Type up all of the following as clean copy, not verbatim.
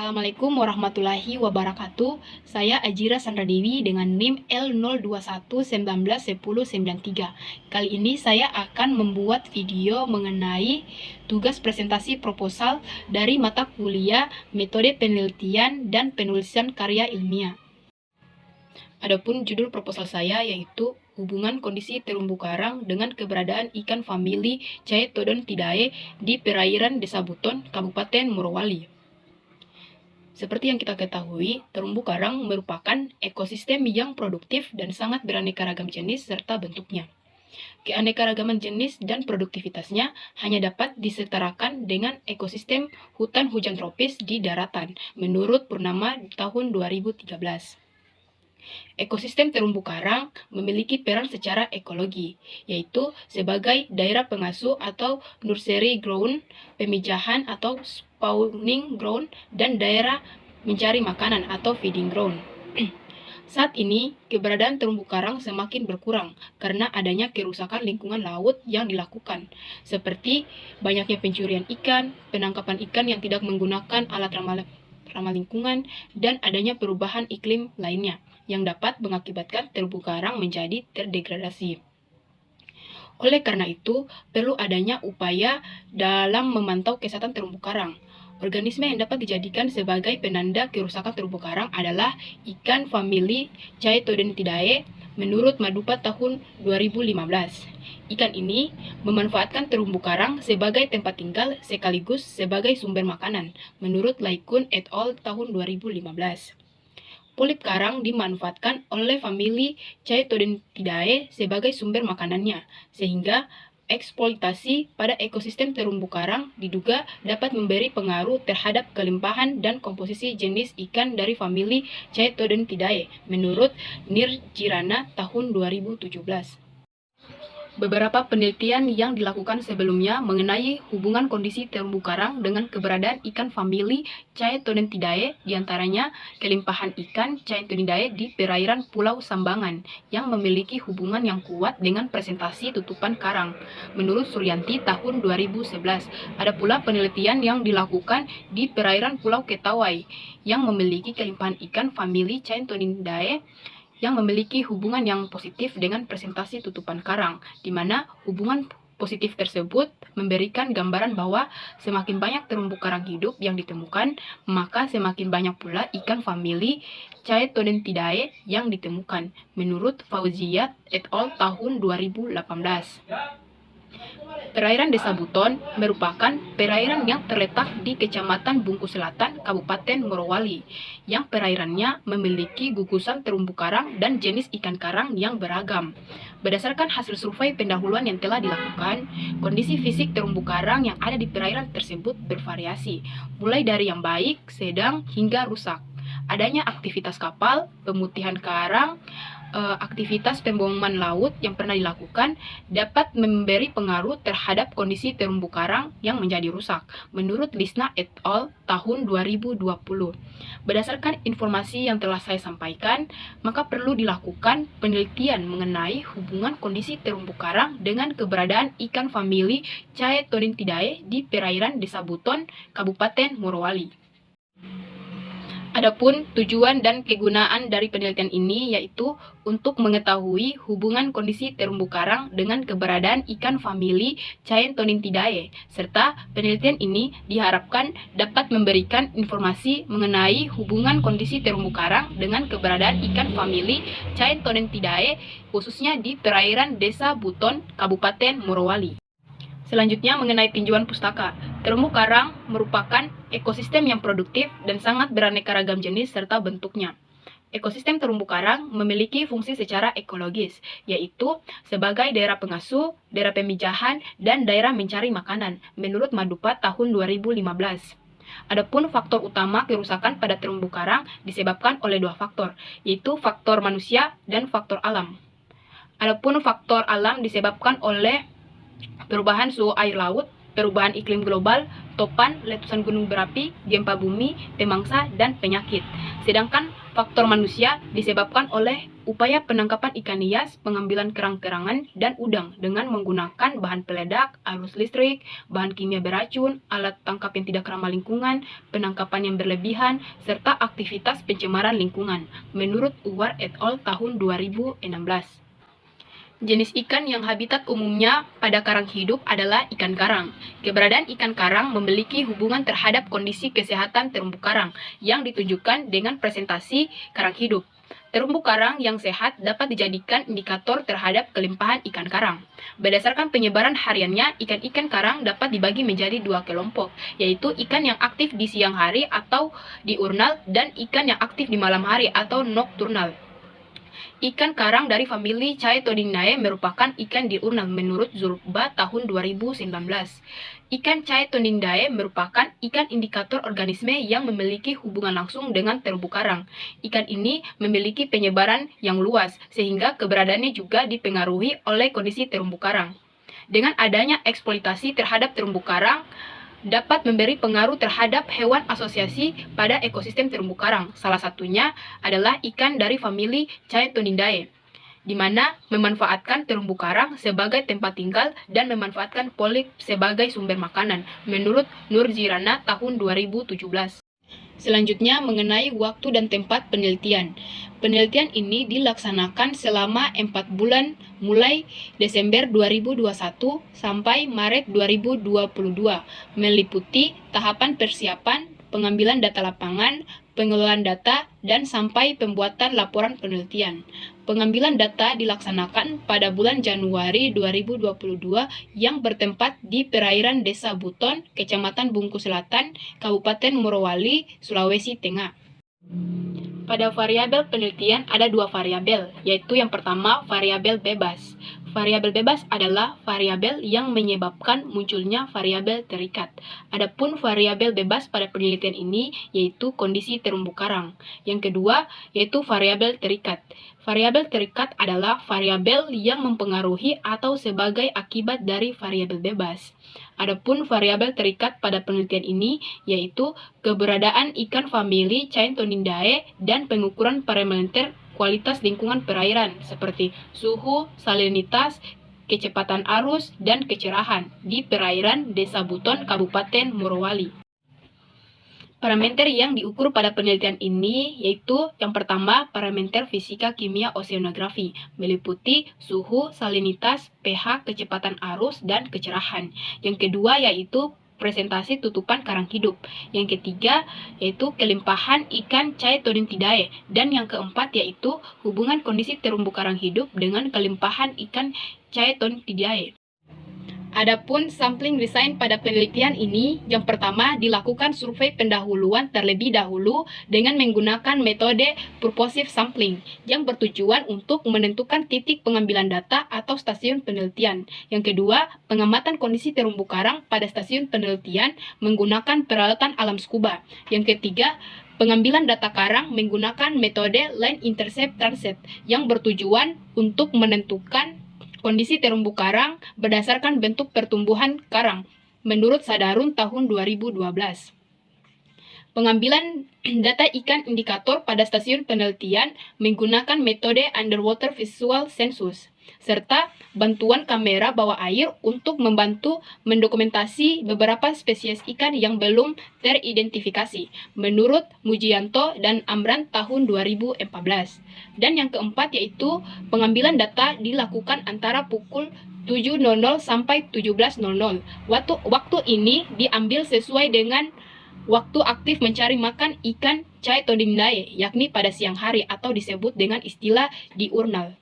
Assalamualaikum warahmatullahi wabarakatuh. Saya Ajira Sandra Dewi dengan NIM L021191093. Kali ini saya akan membuat video mengenai tugas presentasi proposal dari mata kuliah Metode Penelitian dan Penulisan Karya Ilmiah. Adapun judul proposal saya yaitu hubungan kondisi terumbu karang dengan keberadaan ikan famili Chaetodontidae di perairan Desa Buton, Kabupaten Morowali. Seperti yang kita ketahui, terumbu karang merupakan ekosistem yang produktif dan sangat beraneka ragam jenis serta bentuknya. Keanekaragaman jenis dan produktivitasnya hanya dapat disetarakan dengan ekosistem hutan hujan tropis di daratan, menurut Purnama tahun 2013. Ekosistem terumbu karang memiliki peran secara ekologi, yaitu sebagai daerah pengasuh atau nursery ground, pemijahan atau spawning ground, dan daerah mencari makanan atau feeding ground. Saat ini, keberadaan terumbu karang semakin berkurang karena adanya kerusakan lingkungan laut yang dilakukan, seperti banyaknya pencurian ikan, penangkapan ikan yang tidak menggunakan alat ramah lingkungan, dan adanya perubahan iklim lainnya yang dapat mengakibatkan terumbu karang menjadi terdegradasi. Oleh karena itu, perlu adanya upaya dalam memantau kesehatan terumbu karang. Organisme yang dapat dijadikan sebagai penanda kerusakan terumbu karang adalah ikan famili Chaetodontidae menurut Madupa tahun 2015. Ikan ini memanfaatkan terumbu karang sebagai tempat tinggal sekaligus sebagai sumber makanan, menurut Laikun et al. Tahun 2015. Polip karang dimanfaatkan oleh famili Chaetodontidae sebagai sumber makanannya, sehingga eksploitasi pada ekosistem terumbu karang diduga dapat memberi pengaruh terhadap kelimpahan dan komposisi jenis ikan dari famili Chaetodontidae, menurut Nirjirana tahun 2017. Beberapa penelitian yang dilakukan sebelumnya mengenai hubungan kondisi terumbu karang dengan keberadaan ikan famili Chaetodontidae, diantaranya kelimpahan ikan Chaetodontidae di perairan Pulau Sambangan yang memiliki hubungan yang kuat dengan presentasi tutupan karang, menurut Suryanti tahun 2011. Ada pula penelitian yang dilakukan di perairan Pulau Ketawai yang memiliki kelimpahan ikan famili Chaetodontidae yang memiliki hubungan yang positif dengan presentasi tutupan karang, di mana hubungan positif tersebut memberikan gambaran bahwa semakin banyak terumbu karang hidup yang ditemukan, maka semakin banyak pula ikan famili Chaetodontidae yang ditemukan, menurut Fauziyat et al. Tahun 2018. Perairan Desa Buton merupakan perairan yang terletak di Kecamatan Bungku Selatan, Kabupaten Morowali, yang perairannya memiliki gugusan terumbu karang dan jenis ikan karang yang beragam. Berdasarkan hasil survei pendahuluan yang telah dilakukan, kondisi fisik terumbu karang yang ada di perairan tersebut bervariasi, mulai dari yang baik, sedang, hingga rusak. Adanya aktivitas kapal, pemutihan karang, aktivitas pemboman laut yang pernah dilakukan dapat memberi pengaruh terhadap kondisi terumbu karang yang menjadi rusak, menurut Lisna et al. Tahun 2020. Berdasarkan informasi yang telah saya sampaikan, maka perlu dilakukan penelitian mengenai hubungan kondisi terumbu karang dengan keberadaan ikan famili Chaetodontidae di perairan Desa Buton, Kabupaten Morowali. Adapun tujuan dan kegunaan dari penelitian ini yaitu untuk mengetahui hubungan kondisi terumbu karang dengan keberadaan ikan famili Chaetodontidae, serta penelitian ini diharapkan dapat memberikan informasi mengenai hubungan kondisi terumbu karang dengan keberadaan ikan famili Chaetodontidae khususnya di perairan Desa Buton, Kabupaten Morowali. Selanjutnya mengenai tinjauan pustaka. Terumbu karang merupakan ekosistem yang produktif dan sangat beraneka ragam jenis serta bentuknya. Ekosistem terumbu karang memiliki fungsi secara ekologis, yaitu sebagai daerah pengasuh, daerah pemijahan, dan daerah mencari makanan, menurut Madupa tahun 2015. Adapun faktor utama kerusakan pada terumbu karang disebabkan oleh dua faktor, yaitu faktor manusia dan faktor alam. Adapun faktor alam disebabkan oleh perubahan suhu air laut, perubahan iklim global, topan, letusan gunung berapi, gempa bumi, pemangsa, dan penyakit. Sedangkan faktor manusia disebabkan oleh upaya penangkapan ikan hias, pengambilan kerang-kerangan, dan udang dengan menggunakan bahan peledak, arus listrik, bahan kimia beracun, alat tangkap yang tidak ramah lingkungan, penangkapan yang berlebihan, serta aktivitas pencemaran lingkungan, menurut Uwar et al. Tahun 2016. Jenis ikan yang habitat umumnya pada karang hidup adalah ikan karang. Keberadaan ikan karang memiliki hubungan terhadap kondisi kesehatan terumbu karang yang ditunjukkan dengan presentasi karang hidup. Terumbu karang yang sehat dapat dijadikan indikator terhadap kelimpahan ikan karang. Berdasarkan penyebaran hariannya, ikan-ikan karang dapat dibagi menjadi dua kelompok, yaitu ikan yang aktif di siang hari atau diurnal dan ikan yang aktif di malam hari atau nokturnal. Ikan karang dari famili Chaetodinae merupakan ikan diurnal menurut Zulba tahun 2019. Ikan Chaetodinae merupakan ikan indikator organisme yang memiliki hubungan langsung dengan terumbu karang. Ikan ini memiliki penyebaran yang luas, sehingga keberadaannya juga dipengaruhi oleh kondisi terumbu karang. Dengan adanya eksploitasi terhadap terumbu karang, dapat memberi pengaruh terhadap hewan asosiasi pada ekosistem terumbu karang. Salah satunya adalah ikan dari famili Chaetodinae, di mana memanfaatkan terumbu karang sebagai tempat tinggal dan memanfaatkan polip sebagai sumber makanan, menurut Nurjirana tahun 2017. Selanjutnya mengenai waktu dan tempat penelitian. Penelitian ini dilaksanakan selama 4 bulan mulai Desember 2021 sampai Maret 2022, meliputi tahapan persiapan, pengambilan data lapangan, pengelolaan data, dan sampai pembuatan laporan penelitian. Pengambilan data dilaksanakan pada bulan Januari 2022 yang bertempat di perairan Desa Buton, Kecamatan Bungku Selatan, Kabupaten Morowali, Sulawesi Tengah. Pada variabel penelitian ada dua variabel, yaitu yang pertama variabel bebas. Variabel bebas adalah variabel yang menyebabkan munculnya variabel terikat. Adapun variabel bebas pada penelitian ini yaitu kondisi terumbu karang. Yang kedua yaitu variabel terikat. Variabel terikat adalah variabel yang mempengaruhi atau sebagai akibat dari variabel bebas. Adapun variabel terikat pada penelitian ini yaitu keberadaan ikan famili Chaetodinae dan pengukuran parameter kualitas lingkungan perairan seperti suhu, salinitas, kecepatan arus, dan kecerahan di perairan Desa Buton, Kabupaten Morowali. Parameter yang diukur pada penelitian ini yaitu yang pertama parameter fisika kimia oceanografi, meliputi suhu, salinitas, pH, kecepatan arus, dan kecerahan. Yang kedua yaitu presentasi tutupan karang hidup. Yang ketiga yaitu kelimpahan ikan Chaetodinae, dan yang keempat yaitu hubungan kondisi terumbu karang hidup dengan kelimpahan ikan Chaetodinae. Adapun sampling desain pada penelitian ini, yang pertama dilakukan survei pendahuluan terlebih dahulu dengan menggunakan metode purposive sampling yang bertujuan untuk menentukan titik pengambilan data atau stasiun penelitian. Yang kedua, pengamatan kondisi terumbu karang pada stasiun penelitian menggunakan peralatan alam scuba. Yang ketiga, pengambilan data karang menggunakan metode line intercept transit yang bertujuan untuk menentukan kondisi terumbu karang berdasarkan bentuk pertumbuhan karang, menurut Sadarun tahun 2012. Pengambilan data ikan indikator pada stasiun penelitian menggunakan metode underwater visual census, serta bantuan kamera bawah air untuk membantu mendokumentasi beberapa spesies ikan yang belum teridentifikasi, menurut Mujianto dan Amran tahun 2014. Dan yang keempat yaitu pengambilan data dilakukan antara pukul 7.00 sampai 17.00. Waktu ini diambil sesuai dengan waktu aktif mencari makan ikan Chaetodinae, yakni pada siang hari atau disebut dengan istilah diurnal.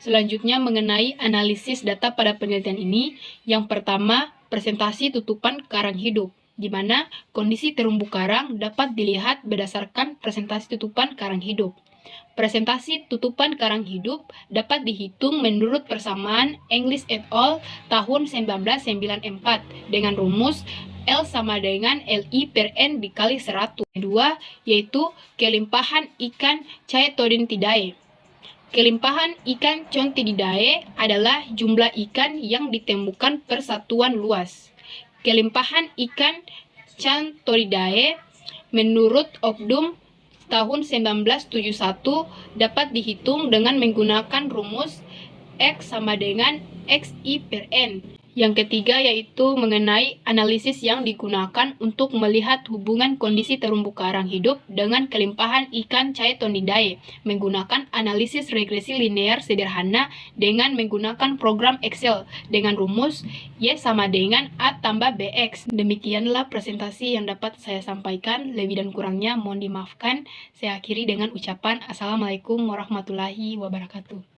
Selanjutnya mengenai analisis data pada penelitian ini, yang pertama presentasi tutupan karang hidup, di mana kondisi terumbu karang dapat dilihat berdasarkan presentasi tutupan karang hidup. Presentasi tutupan karang hidup dapat dihitung menurut persamaan English et al. Tahun 1994 dengan rumus L sama dengan LI per N dikali 100. Kedua, yaitu kelimpahan ikan Chaetodinae. Kelimpahan ikan Contididae adalah jumlah ikan yang ditemukan per satuan luas. Kelimpahan ikan Chaetodinae menurut Okdum tahun 1971 dapat dihitung dengan menggunakan rumus X sama dengan XI per N. Yang ketiga yaitu mengenai analisis yang digunakan untuk melihat hubungan kondisi terumbu karang hidup dengan kelimpahan ikan Chaetodinae menggunakan analisis regresi linear sederhana dengan menggunakan program Excel dengan rumus Y sama dengan A tambah BX. Demikianlah presentasi yang dapat saya sampaikan. Lebih dan kurangnya mohon dimaafkan. Saya akhiri dengan ucapan Assalamualaikum warahmatullahi wabarakatuh.